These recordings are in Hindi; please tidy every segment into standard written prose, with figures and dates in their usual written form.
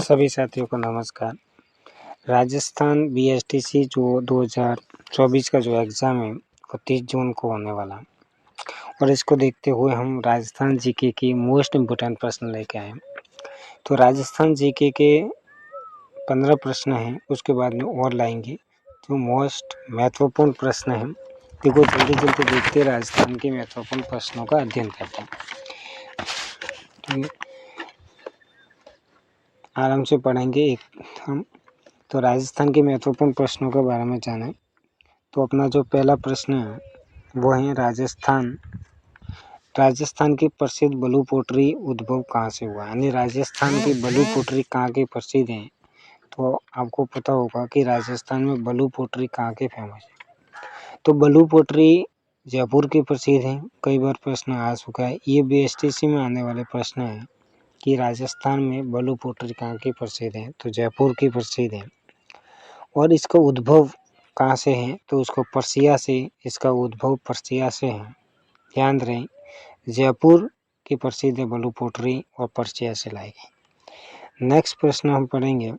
सभी साथियों को नमस्कार। राजस्थान बीएसटीसी जो 2024 का जो एग्ज़ाम है वो 30 जून को होने वाला है और इसको देखते हुए हम राजस्थान जीके की मोस्ट इम्पोर्टेंट प्रश्न लेके आए। तो राजस्थान जीके के 15 प्रश्न हैं, उसके बाद में और लाएंगे जो मोस्ट महत्वपूर्ण प्रश्न हैं। देखो जल्दी देखते राजस्थान के महत्वपूर्ण प्रश्नों का अध्ययन करते हैं। आराम से पढ़ेंगे हम। तो राजस्थान के महत्वपूर्ण प्रश्नों के बारे में जानें। तो अपना जो पहला प्रश्न है वो है राजस्थान की प्रसिद्ध बलू पोट्री उद्भव कहाँ से हुआ, यानी राजस्थान की बलू पोट्री कहाँ की प्रसिद्ध है। तो आपको पता होगा कि राजस्थान में बलू पोट्री कहाँ के फेमस है। तो बलू पोट्री जयपुर की प्रसिद्ध है। कई बार प्रश्न आ चुका है, ये बीएसटीसी में आने वाले प्रश्न है कि राजस्थान में बलू पोट्री कहाँ की प्रसिद्ध है। तो जयपुर की प्रसिद्ध है। और इसका उद्भव कहाँ से है, तो उसको पर्सिया से, इसका उद्भव पर्सिया से है। ध्यान रहे, जयपुर की प्रसिद्ध है बलू पोट्री और पर्सिया से लाई गई। नेक्स्ट प्रश्न हम पढ़ेंगे।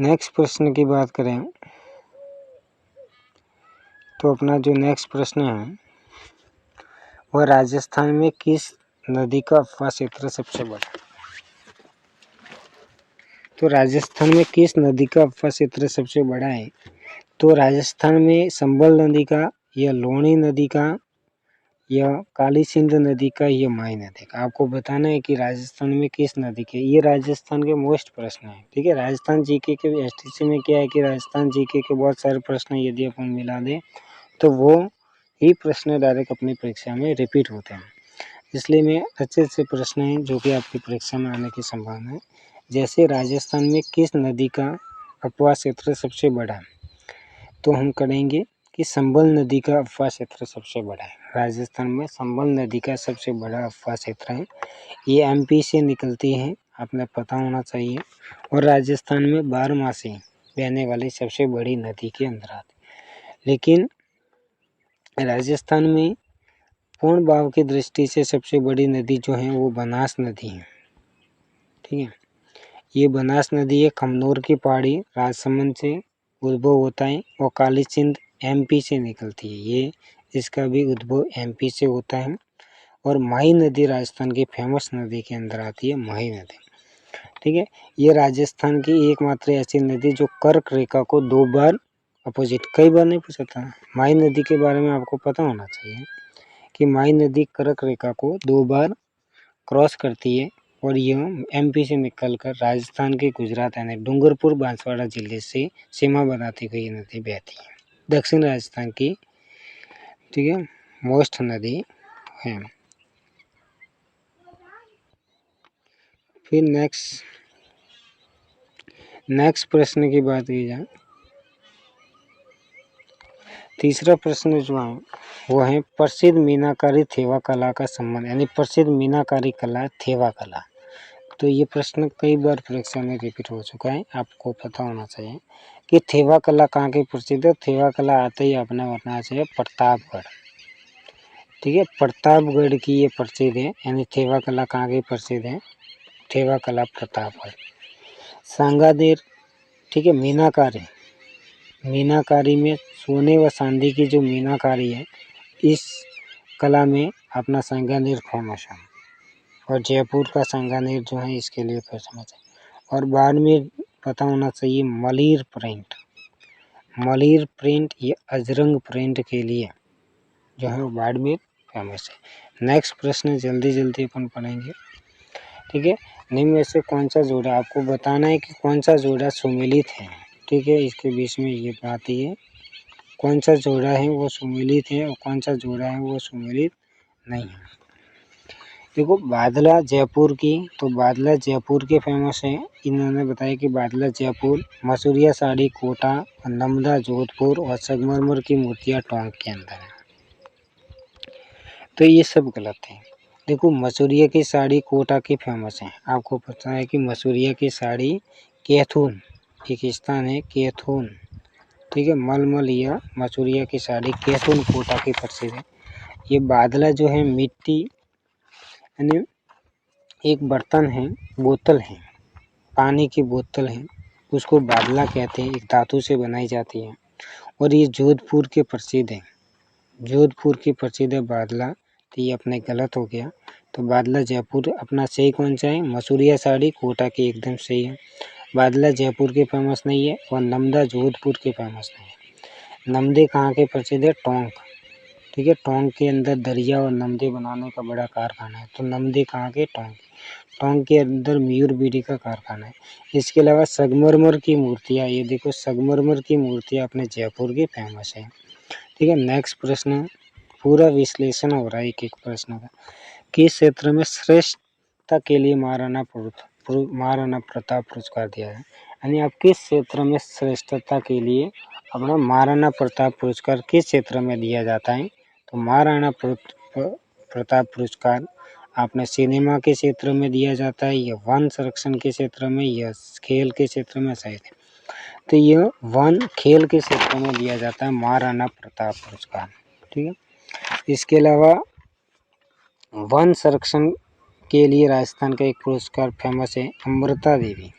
नेक्स्ट प्रश्न की बात करें तो अपना जो नेक्स्ट प्रश्न है वह राजस्थान में किस नदी का उपवा क्षेत्र सबसे बड़ा। तो राजस्थान में किस नदी का उपवा क्षेत्र सबसे बड़ा है। तो राजस्थान में संबल नदी का, या लूणी नदी का, या काली सिंध नदी का, या माई नदी का। आपको बताना है कि राजस्थान में किस नदी के। ये राजस्थान के मोस्ट प्रश्न है। ठीक है, राजस्थान जीके के एसटीसी में क्या है कि राजस्थान जीके के बहुत सारे प्रश्न यदि अपन मिला दें तो वो ही प्रश्न डायरेक्ट अपनी परीक्षा में रिपीट होते हैं। इसलिए में अच्छे प्रश्न हैं जो कि आपकी परीक्षा में आने की संभावना है। जैसे राजस्थान में किस नदी का उपवा क्षेत्र सबसे बड़ा है, तो हम करेंगे कि संबल नदी का उपवा क्षेत्र सबसे बड़ा है। राजस्थान में संबल नदी का सबसे बड़ा उपवा क्षेत्र है। ये एमपी से निकलती है, आपने पता होना चाहिए। और राजस्थान में 12 मासी बहने वाली सबसे बड़ी नदी के अंदर आती। लेकिन राजस्थान में पूर्ण भाव की दृष्टि से सबसे बड़ी नदी जो है वो बनास नदी है। ठीक है, ये बनास नदी है, खमनोर की पहाड़ी राजसमंद से उद्भव होता है और काली सिंध एमपी से निकलती है। ये इसका भी उद्भव एमपी से होता है। और माही नदी राजस्थान की फेमस नदी के अंदर आती है, माही नदी। ठीक है, ये राजस्थान की एकमात्र ऐसी नदी जो कर्क रेखा को 2 बार अपोजिट, कई बार नहीं पूछा था। माही नदी के बारे में आपको पता होना चाहिए कि माही नदी कर्क रेखा को 2 बार क्रॉस करती है और यह एमपी से निकलकर राजस्थान के गुजरात यानी डूंगरपुर बांसवाड़ा जिले से सीमा बनाती हुई नदी बहती है। दक्षिण राजस्थान की, ठीक है, मोस्ट नदी है। फिर नेक्स्ट प्रश्न की बात की जाए, तीसरा प्रश्न जो है वो है प्रसिद्ध मीनाकारी थेवा कला का संबंध, यानी प्रसिद्ध मीनाकारी कला थेवा कला। तो ये प्रश्न कई बार परीक्षा में रिपीट हो चुका है, आपको पता होना चाहिए कि थेवा कला कहाँ की प्रसिद्ध है। थेवा कला आते ही अपने बताना चाहिए प्रतापगढ़। ठीक है, प्रतापगढ़ की ये प्रसिद्ध है, यानी थेवा कला कहाँ की प्रसिद्ध है, थेवा कला प्रतापगढ़। सांगानेर, ठीक है, मीनाकारी में सोने व चांदी की जो मीनाकारी है, इस कला में अपना सांगानेर फेमस है। और जयपुर का सांगानेर जो है इसके लिए फेमस है। और बाद में पता होना चाहिए मलिर प्रिंट या अजरंग प्रिंट के लिए जो है वो बाड़मेर फेमस है। नेक्स्ट प्रश्न जल्दी अपन पढ़ेंगे। ठीक है, निम्न में से कौन सा जोड़ा, आपको बताना है कि कौन सा जोड़ा सुमेलित है। ठीक है, इसके बीच में ये बात है कौन सा जोड़ा है वो सुमेलित है और कौन सा जोड़ा है वो सुमेलित नहीं है। देखो बादला जयपुर की, तो बादला जयपुर के फेमस है। इन्होंने बताया कि बादला जयपुर, मसूरिया साड़ी कोटा, नमदा जोधपुर और संगमरमर की मूर्तियाँ टोंक के अंदर है। तो ये सब गलत है। देखो मसूरिया की साड़ी कोटा की फेमस है। आपको पता है कि मसूरिया की साड़ी कैथून, एक स्थान है कैथून, ठीक है, मलमल या मसूरिया की साड़ी कैथून कोटा की प्रसिद्ध है। ये बादला जो है मिट्टी यानी एक बर्तन है, बोतल है, पानी की बोतल है, उसको बादला कहते हैं, एक धातु से बनाई जाती है और ये जोधपुर के प्रसिद्ध है। जोधपुर की प्रसिद्ध है बादला। तो ये अपने गलत हो गया। तो बादला जयपुर अपना सही कौन सा है? मसूरिया साड़ी कोटा की एकदम सही है। बादला जयपुर के फेमस नहीं है और नमदा जोधपुर के फेमस नहीं है। नमदे कहाँ के प्रसिद्ध है? टोंक। ठीक है, टोंक के अंदर दरिया और नमदे बनाने का बड़ा कारखाना है। तो नमदे कहाँ के? टोंक। टोंक के अंदर मयूर बीड़ी का कारखाना है। इसके अलावा संगमरमर की मूर्तियाँ, ये देखो संगमरमर की मूर्तियाँ अपने जयपुर की फेमस है। ठीक है, नेक्स्ट प्रश्न, पूरा विश्लेषण हो रहा है एक एक प्रश्न का। किस क्षेत्र में श्रेष्ठता के लिए महाराणा प्रताप पुरस्कार दिया है? यानी आप किस क्षेत्र में श्रेष्ठता के लिए अपना महाराणा प्रताप पुरस्कार किस क्षेत्र में दिया जाता है? तो महाराणा प्रताप पुरस्कार आपने सिनेमा के क्षेत्र में दिया जाता है, या वन संरक्षण के क्षेत्र में, या खेल के क्षेत्र में शायद। तो यह वन खेल के क्षेत्र में दिया जाता है महाराणा प्रताप पुरस्कार। ठीक है, इसके अलावा वन संरक्षण के लिए राजस्थान का एक पुरस्कार फेमस है, अमृता देवी।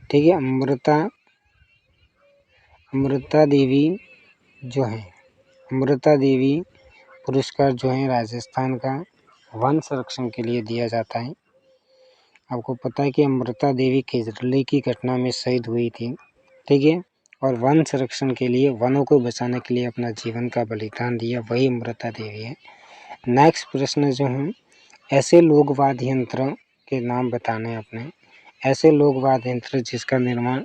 ठीक है, अमृता देवी जो है, अमृता देवी पुरस्कार जो है राजस्थान का वन संरक्षण के लिए दिया जाता है। आपको पता है कि अमृता देवी केजरली की घटना में शहीद हुई थी। ठीक है, और वन संरक्षण के लिए, वनों को बचाने के लिए अपना जीवन का बलिदान दिया, वही अमृता देवी है। नेक्स्ट प्रश्न जो है, ऐसे लोक वाद्य यंत्र के नाम बताने अपने। ऐसे लोक वाद्य यंत्र जिसका निर्माण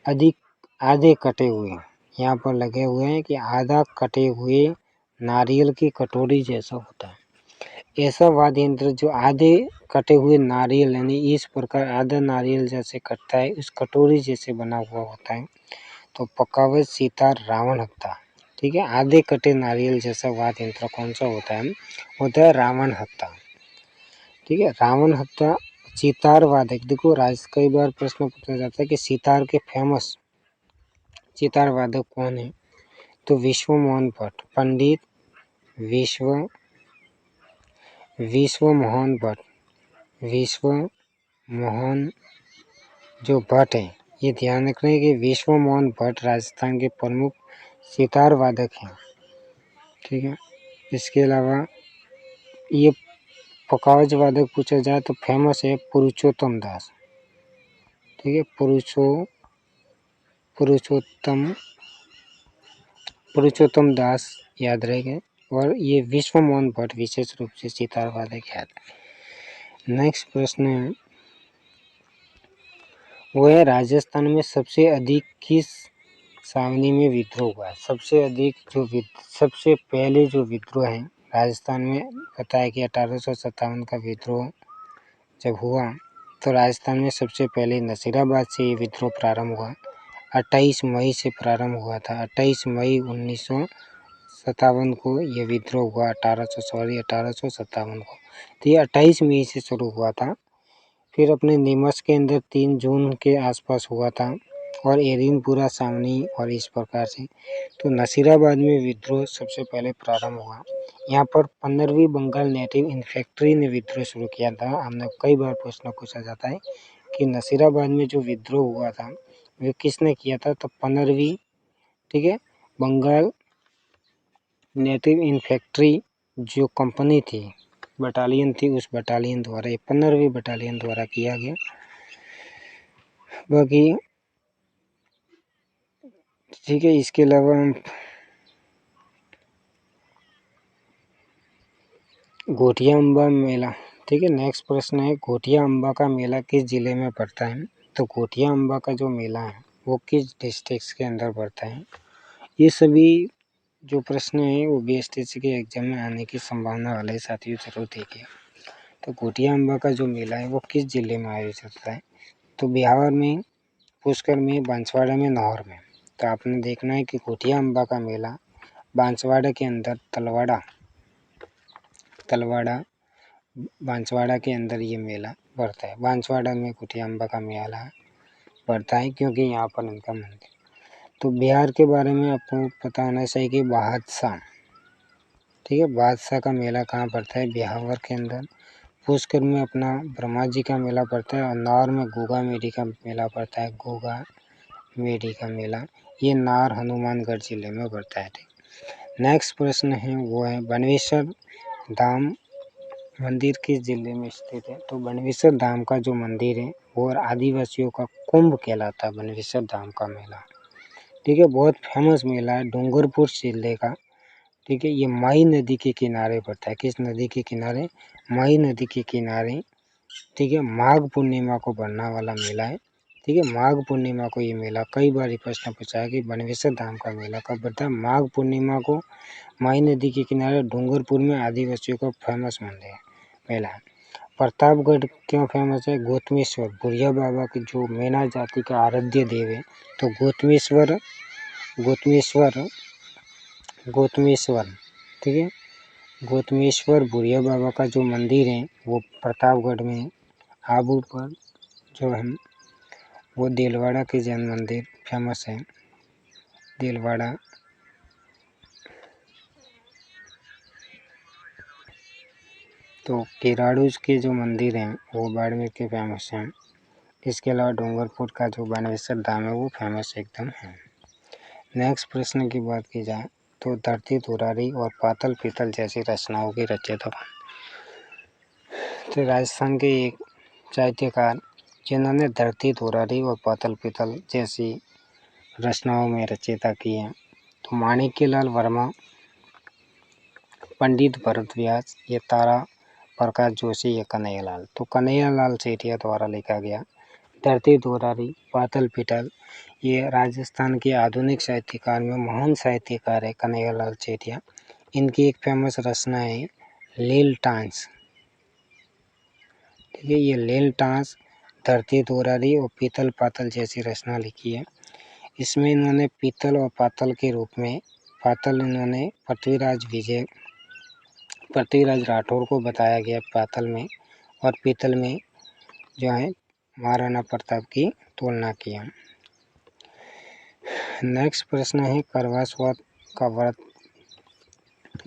अधिक आधे कटे हुए, यहाँ पर लगे हुए हैं कि आधा कटे हुए नारियल की कटोरी जैसा होता है। ऐसा वाद्य यंत्र जो आधे कटे हुए नारियल, यानी इस प्रकार आधा नारियल जैसे कटता है, उस कटोरी जैसे बना हुआ होता है, तो पकावज, सितार, रावण हत्था। ठीक है, आधे कटे नारियल जैसा वाद्य यंत्र कौन सा होता है? होता है रावण हत्था। ठीक है, रावण हत्था। सितार वादक, देखो कई बार प्रश्न पूछा जाता है कि सितार के फेमस सितार वादक कौन है? तो विश्व मोहन भट्ट, पंडित विश्व मोहन जो भट्ट है, ये ध्यान रखना कि विश्व मोहन भट्ट राजस्थान के प्रमुख सितार वादक हैं। ठीक है, इसके अलावा ये पकावज वादक पूछा जाए तो फेमस है पुरुषोत्तम दास। ठीक है, पुरुषोत्तम दास याद रहेगा, और ये विश्व मोहन भट्ट विशेष रूप से सितार वादक याद। नेक्स्ट प्रश्न है, वह राजस्थान में सबसे अधिक किस सावनी में विद्रोह हुआ? सबसे अधिक सबसे पहले जो विद्रोह है राजस्थान में, पता है कि 1857 का विद्रोह जब हुआ, तो राजस्थान में सबसे पहले नसीराबाद से ये विद्रोह प्रारंभ हुआ। 28 मई से प्रारंभ हुआ था। 28 मई 1957 को ये विद्रोह हुआ। 1857 को। तो ये 28 मई से शुरू हुआ था। फिर अपने नीमच के अंदर 3 जून के आसपास हुआ था, और एरिनपुरा, सावनी और इस प्रकार से। तो नसीराबाद में विद्रोह सबसे पहले प्रारंभ हुआ। यहाँ पर 15वीं बंगाल नेटिव इन्फेंट्री ने विद्रोह शुरू किया था। हमने कई बार प्रश्न पूछा जाता है कि नसीराबाद में जो विद्रोह हुआ था वो किसने किया था? तो 15वीं, ठीक है, बंगाल नेटिव इन्फेंट्री जो कंपनी थी, बटालियन थी, उस बटालियन द्वारा, 15वीं बटालियन द्वारा किया गया। बाकी ठीक है, इसके अलावा घोटिया अम्बा मेला। ठीक है, नेक्स्ट प्रश्न है, घोटिया अम्बा का मेला किस जिले में पड़ता है? तो घोटिया अम्बा का जो मेला है वो किस डिस्ट्रिक्ट के अंदर पड़ता है? ये सभी जो प्रश्न है वो बीएसटीसी के एग्जाम में आने की संभावना वाले साथियों जरूर देखिए। तो घोटिया अम्बा का जो मेला है वो किस जिले में आयोजित होता है? तो बिहार में, पुष्कर में, बांसवाड़ा में, नौहर में। तो आपने देखना है कि घोटिया अम्बा का मेला बांसवाड़ा के अंदर तलवाड़ा बांसवाड़ा के अंदर ये मेला पड़ता है। बांसवाड़ा में घोटिया अम्बा का मेला पड़ता है क्योंकि यहाँ पर उनका मंदिर। तो बिहार के बारे में आपको पता होना चाहिए कि बादशाह, ठीक है, बादशाह का मेला कहाँ पड़ता है? ब्यावर के अंदर। पुष्कर में अपना ब्रह्मा जी का मेला पड़ता है और नार में गोगा मेरी का मेला पड़ता है, गोगा मेरी का मेला। ये नार हनुमानगढ़ जिले में पड़ता है। नेक्स्ट प्रश्न है वो है बनेश्वर धाम मंदिर किस जिले में स्थित है? तो बनेश्वर धाम का जो मंदिर है वो आदिवासियों का कुंभ कहलाता है, बनेश्वर धाम का मेला। ठीक है, बहुत फेमस मेला है डूंगरपुर जिले का। ठीक है, ये माई नदी के किनारे पड़ता है। किस नदी के किनारे? माई नदी के किनारे। ठीक है, माघ पूर्णिमा को बढ़ने वाला मेला है। ठीक है, माघ पूर्णिमा को ये मेला, कई बार ये प्रश्न पूछा है कि बनेश्वर धाम का मेला कब बढ़ता है? माघ पूर्णिमा को माई नदी के किनारे डूंगरपुर में आदिवासियों का फेमस मंदिर मेला है। प्रतापगढ़ क्यों फेमस है? गौतमेश्वर बुढ़िया बाबा की जो मैना जाति का आराध्य देव है, तो गौतमेश्वर ठीक है, गौतमेश्वर बुढ़िया बाबा का जो मंदिर है वो प्रतापगढ़ में आबू पर जो है वो देलवाड़ा के जैन मंदिर फेमस है। देलवाड़ा तो किराड़ूज के जो मंदिर हैं वो बाड़मेर के फेमस हैं। इसके अलावा डूंगरपुर का जो बनेश्वर धाम है वो फेमस एकदम है। नेक्स्ट प्रश्न की बात की जाए तो धरती धुरारी और पातल पीतल जैसी रचनाओं की रचयिता। तो राजस्थान के एक साहित्यकार जिन्होंने धरती धुरारी और पातल पीतल जैसी रचनाओं में रचयिता की है, तो माणिक्यलाल वर्मा, पंडित भरत व्यास, ये तारा प्रकाश जोशी, ये कन्हैयालाल। तो कन्हैयालाल सेठिया द्वारा लिखा गया धरती धुरारी पातल पीतल, ये राजस्थान के आधुनिक साहित्यकार में महान साहित्यकार है कन्हैयालाल सेठिया। इनकी एक फेमस रचना है लील टांस। ठीक है, ये लील टांस, धरती धुरारी और पीतल पातल जैसी रचना लिखी है। इसमें इन्होंने पीतल और पातल के रूप में, पातल इन्होंने पृथ्वीराज राठौर को बताया गया पातल में, और पीतल में जो है महाराणा प्रताप की तुलना किया। नेक्स्ट प्रश्न है करवा चौथ का व्रत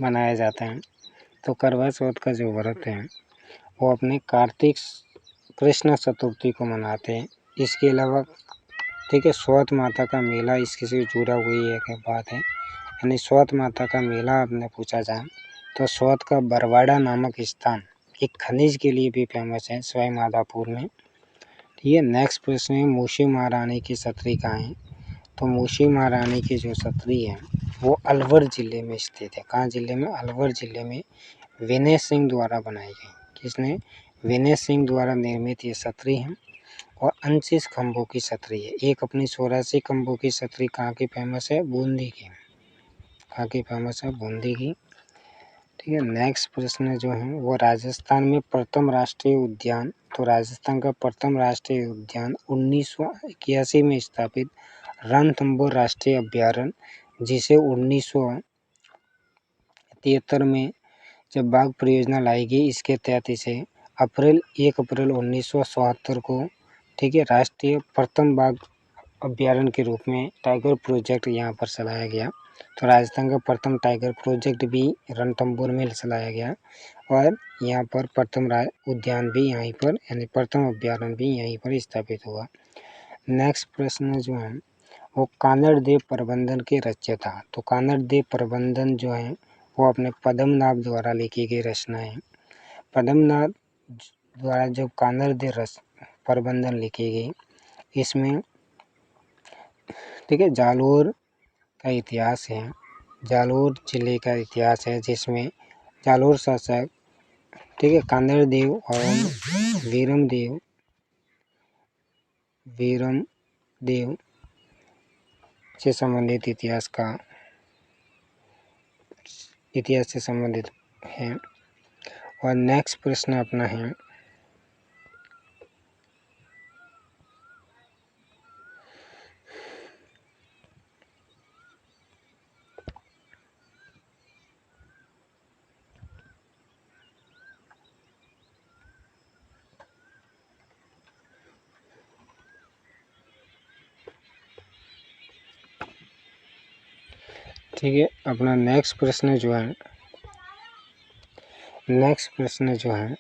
मनाया जाता है। तो करवा चौथ का जो व्रत है वो अपने कार्तिक कृष्ण चतुर्थी को मनाते हैं। इसके अलावा ठीक है, स्वत माता का मेला इसके से जुड़ा हुई एक बात है, यानी स्वत माता का मेला आपने पूछा जाए तो स्वत का बरवाड़ा नामक स्थान एक खनिज के लिए भी फेमस है सवाई माधोपुर में। ठीक है, नेक्स्ट प्रश्न है मूशी महारानी की छतरी कहाँ है? तो मूशी महारानी की जो छतरी है वो अलवर जिले में स्थित है। कहाँ जिले में? अलवर जिले में। विनय सिंह द्वारा बनाई गई। किसने? विनय सिंह द्वारा निर्मित ये छतरी है और 29 खंभों की छतरी है। एक अपनी 84 खंभों की छतरी कहाँ की फेमस है? बूंदी की। कहाँ की फेमस है? बूंदी की। ठीक है, नेक्स्ट प्रश्न जो है वो राजस्थान में प्रथम राष्ट्रीय उद्यान। तो राजस्थान का प्रथम राष्ट्रीय उद्यान 1981 में स्थापित रणथंभौर राष्ट्रीय अभ्यारण्य, जिसे 1973 में जब बाघ परियोजना लाई गई, इसके तहत इसे 1 अप्रैल 1977 को ठीक है राष्ट्रीय प्रथम बाघ अभ्यारण्य के रूप में टाइगर प्रोजेक्ट यहाँ पर चलाया गया। तो राजस्थान का प्रथम टाइगर प्रोजेक्ट भी रणथंभौर में चलाया गया और यहाँ पर प्रथम उद्यान भी यहीं पर, यानी प्रथम अभ्यारण्य भी यहीं पर स्थापित हुआ। नेक्स्ट प्रश्न जो है वो कानड़ देव प्रबंधन के रचयिता। तो कानड़ देव प्रबंधन जो है वो अपने पद्मनाभ द्वारा लिखी गई रचना है। पद्मनाभ द्वारा जो कानड़ देव प्रबंधन लिखी गई, इसमें ठीक है जालोर का इतिहास है, जालोर जिले का इतिहास है, जिसमें जालोर शासक ठीक है कानड़ देव और वीरम देव से संबंधित इतिहास से संबंधित है। और नेक्स्ट प्रश्न अपना है ठीक है, अपना नेक्स्ट प्रश्न जो है